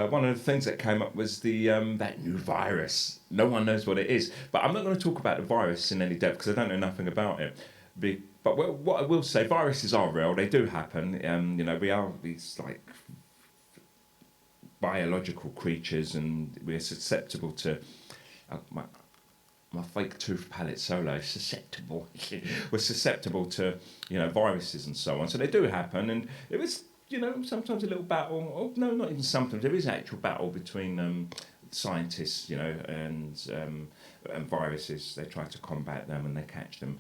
one of the things that came up was the that new virus. No one knows what it is, but I'm not going to talk about the virus in any depth because I don't know nothing about it. But what I will say, viruses are real. They do happen. We are these like biological creatures, and we're susceptible to. My fake tooth palette solo is susceptible. We're susceptible to viruses and so on. So they do happen, and it was sometimes a little battle. Or no, not even sometimes. There is actual battle between scientists, and viruses. They try to combat them and they catch them.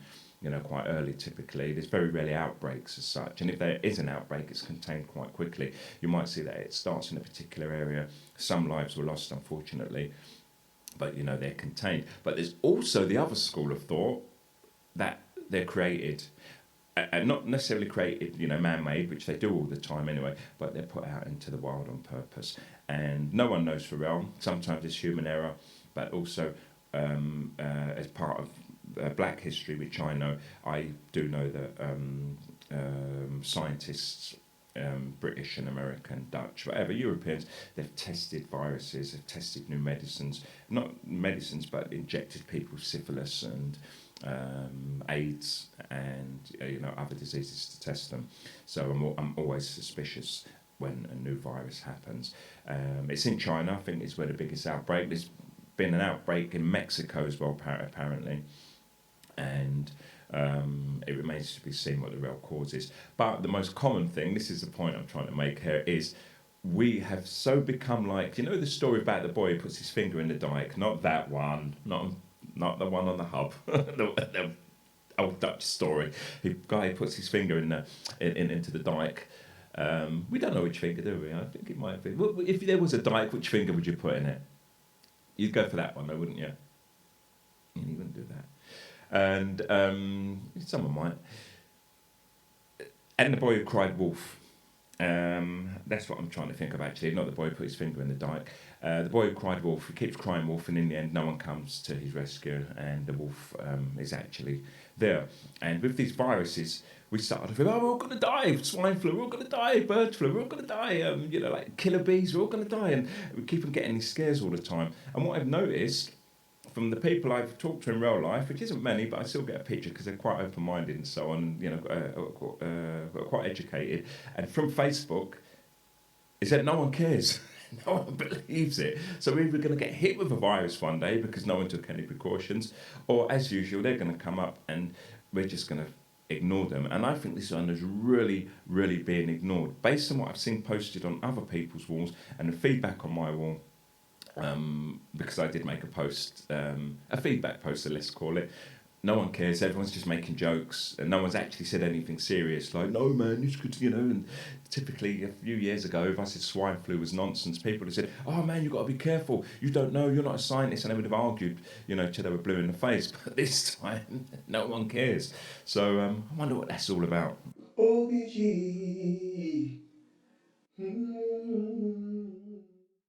Quite early typically. There's very rarely outbreaks as such, and if there is an outbreak, it's contained quite quickly. You might see that it starts in a particular area. Some lives were lost, unfortunately, but they're contained. But there's also the other school of thought that they're created, and not necessarily created, man-made, which they do all the time anyway, but they're put out into the wild on purpose, and no one knows for real. Sometimes it's human error, but also as part of black history, which I do know that scientists, British and American, Dutch, whatever, Europeans, they've tested viruses, they've tested new medicines, not medicines, but injected people with syphilis and AIDS and other diseases to test them. So I'm always suspicious when a new virus happens. It's in China, I think, is where the biggest outbreak. There's been an outbreak in Mexico as well, apparently. And it remains to be seen what the real cause is. But the most common thing, this is the point I'm trying to make here, is we have so become like, the story about the boy who puts his finger in the dike, not that one, not the one on the hub, the old Dutch story. The guy puts his finger into the dike. We don't know which finger, do we? I think it might be. Well, if there was a dike, which finger would you put in it? You'd go for that one, though, wouldn't you? You wouldn't do that. And someone might. And the boy who cried wolf. That's what I'm trying to think of, actually. Not the boy who put his finger in the dike. The boy who cried wolf. He keeps crying wolf, and in the end, no one comes to his rescue, and the wolf is actually there. And with these viruses, we started to feel, we're all going to die. Swine flu, we're all going to die. Bird flu, we're all going to die. Like killer bees, we're all going to die. And we keep on getting these scares all the time. And what I've noticed from the people I've talked to in real life, which isn't many, but I still get a picture because they're quite open-minded and so on, quite educated. And from Facebook, is that no one cares. No one believes it. So we're either going to get hit with a virus one day because no one took any precautions, or as usual, they're going to come up and we're just going to ignore them. And I think this one is really, really being ignored. Based on what I've seen posted on other people's walls and the feedback on my wall, because I did make a post, a feedback post, let's call it. No one cares, everyone's just making jokes, and no one's actually said anything serious, like, no man, this could, and typically a few years ago, if I said swine flu was nonsense, people would have said, oh man, you've got to be careful, you don't know, you're not a scientist, and they would have argued, till they were blue in the face, but this time, no one cares. So I wonder what that's all about. OBG.